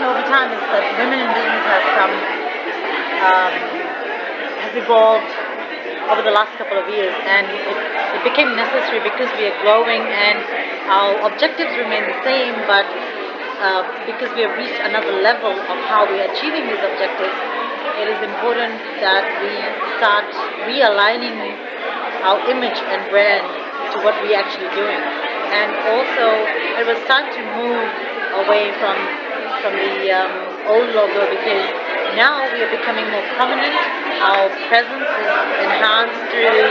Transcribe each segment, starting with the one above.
happened over time is that women in business have come, has evolved over the last couple of years, and it became necessary because we are growing and our objectives remain the same, but because we have reached another level of how we are achieving these objectives, it is important that we start realigning our image and brand to what we are actually doing. And also, it was time to move away from the old logo, because now we are becoming more prominent. Our presence is enhanced through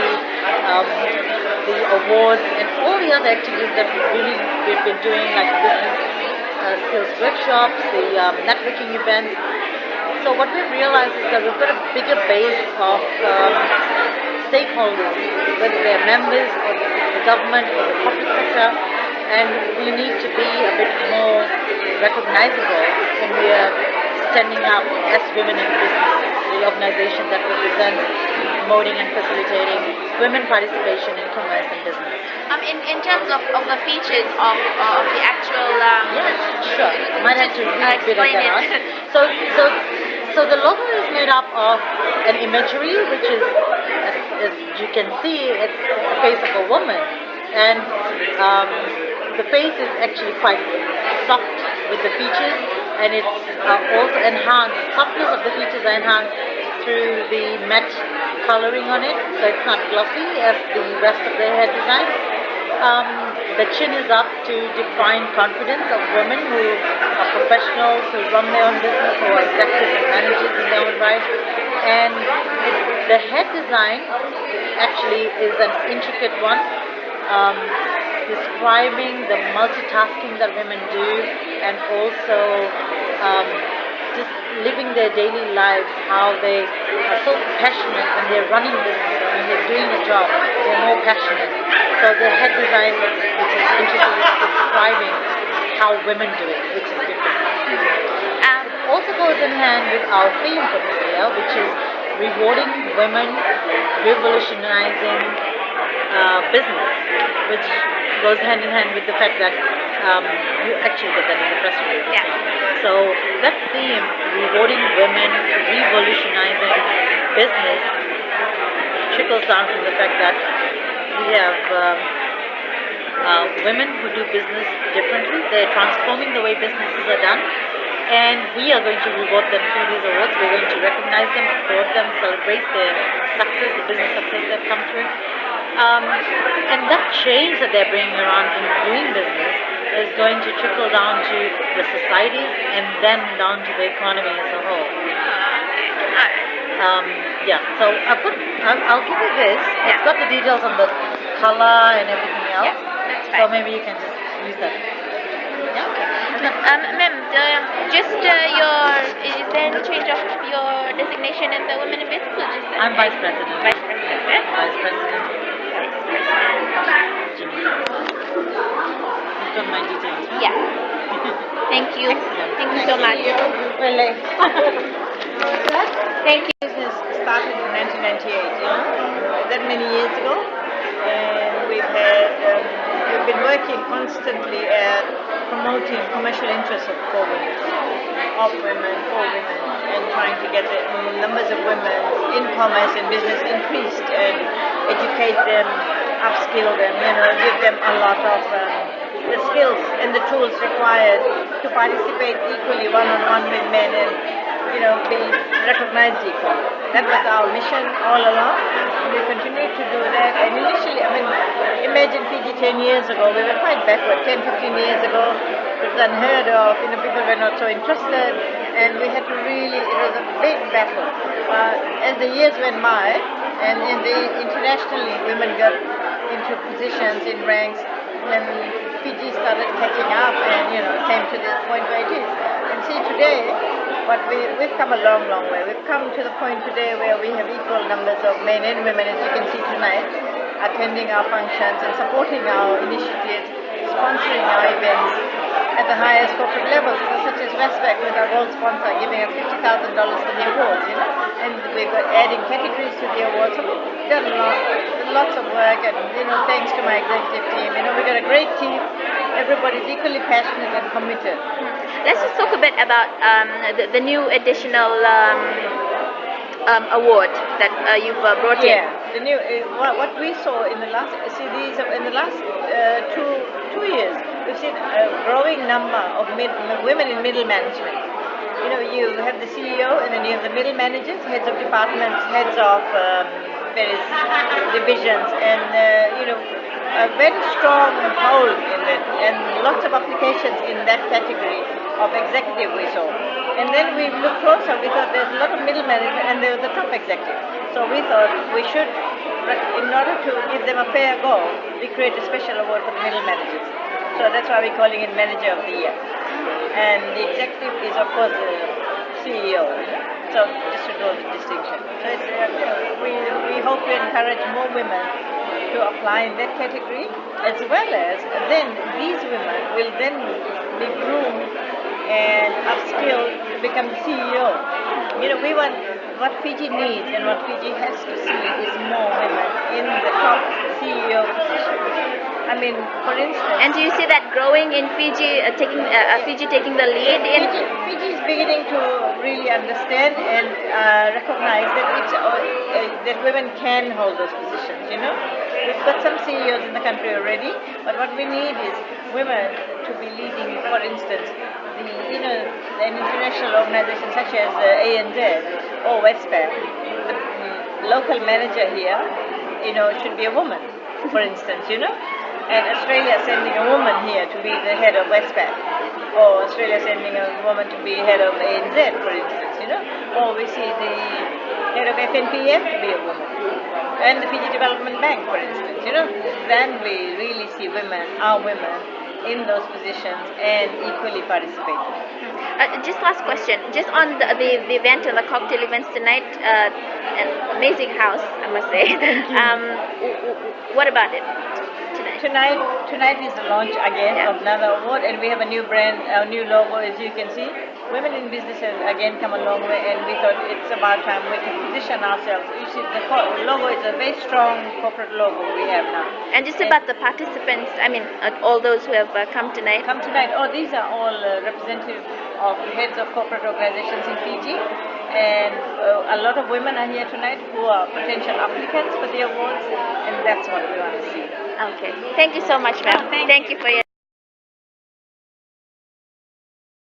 the awards and all the other activities that we've been doing, like business skills workshops, the networking events. So what we've realized is that we've got a bigger base of stakeholders, whether they're members of the government or the corporate sector, and we need to be a bit more recognizable when we are standing up as women in business, the organization that represents promoting and facilitating women participation in commerce and business. In terms of the features of the actual yes, sure. I might have to read a bit of that out. So the logo is made up of an imagery, which is, as you can see, it's the face of a woman, and the face is actually quite soft with the features, and it's also enhanced. Softness of the features are enhanced through the matte coloring on it, so it's not glossy as the rest of the hair design. The chin is up to define confidence of women who are professionals, who run their own business, who are executives and managers in their own right. And the head design actually is an intricate one, describing the multitasking that women do, and also just living their daily lives, how they are so passionate when they're running business, when they're doing a job, they're more passionate. So the head design, which is interesting, is describing how women do it, which is different. It also goes in hand with our theme for this year, which is rewarding women, revolutionizing business, which goes hand in hand with the fact that you actually get that in the press release. Yeah. So that theme, rewarding women, revolutionizing business, trickles down from the fact that we have women who do business differently. They're transforming the way businesses are done, and we are going to reward them through these awards. We're going to recognize them, applaud them, celebrate their success, the business success they've come through. And that change that they're bringing around in doing business is going to trickle down to the societies and then down to the economy as a whole. Yeah, so I'll give you this. Yeah. It's got the details on the color and everything else. Yeah, that's fine. So maybe you can just use that. Yeah. Ma'am, just is there any change of your designation in the Women in Business? Or just I'm Vice President. Vice President. Vice President. You've got my details. Right? Yeah. Thank you. Excellent. Thank you so much. Thank you. Business started in 1998, that many years ago, and we've been working constantly at promoting commercial interests for women, for women, and trying to get the numbers of women in commerce and business increased, and educate them, upskill them, give them a lot of the skills and the tools required to participate equally one-on-one with men and be recognized equally. That was our mission all along, and we continue to do that. And initially, imagine Fiji 10 years ago, we were quite backward. 10, 15 years ago, it was unheard of. People were not so interested, and we had to it was a big battle. As the years went by, and internationally, women got into positions in ranks, when Fiji started catching up and came to this point where it is. And see today, we've come a long, long way. We've come to the point today where we have equal numbers of men and women, as you can see tonight, attending our functions and supporting our initiatives, sponsoring our events at the highest corporate levels, such as Westpac with our gold sponsor giving us $50,000 for the awards, and we've got adding categories to the awards. So we've done lots of work, and thanks to my executive team, we've got a great team. everybody's equally passionate and committed. Let's just talk a bit about the new additional award that you've brought in. Yeah, the new what we saw in the last in the last two years, we've seen a growing number of women in middle management. You know, you have the CEO, and then you have the middle managers, heads of departments, heads of various divisions, and you know, a very strong hold in that, and lots of applications in that category of executive we saw. And then we looked closer, we thought there's a lot of middle management and there was the top executive. So we thought we should, in order to give them a fair go, we create a special award for the middle managers. So that's why we're calling it Manager of the Year. And the executive is, of course, the CEO. So just to draw the distinction. So it's, we hope to encourage more women to apply in that category, as well as then these women will then be groomed and upskilled to become the CEO. You know, we want, what Fiji needs and what Fiji has to see is more women in the top CEO positions. I mean, for instance. And do you see that growing in Fiji, Fiji taking the lead in? Fiji is beginning to really understand and recognize that that women can hold those positions. You know, we've got some CEOs in the country already, but what we need is women to be leading. For instance, an international organization such as ANZ or Westpac, the local manager here, you know, should be a woman. For instance, you know. And Australia sending a woman here to be the head of Westpac, or Australia sending a woman to be head of ANZ, for instance, you know, or we see the head of FNPF to be a woman, and the Fiji Development Bank, for instance, you know. Then we really see our women, in those positions and equally participating. Just last question, just on the event and the cocktail events tonight, an amazing house, I must say. What about it? Tonight is the launch again of another award, and we have a new brand, a new logo, as you can see. Women in business has again come a long way, and we thought it's about time we can position ourselves. You see, the logo is a very strong corporate logo we have now. And just about the participants, I mean, all those who have come tonight. Oh, these are all representatives of heads of corporate organizations in Fiji. And a lot of women are here tonight who are potential applicants for the awards, and that's what we want to see. Okay. Thank you so much, ma'am. Thank you for your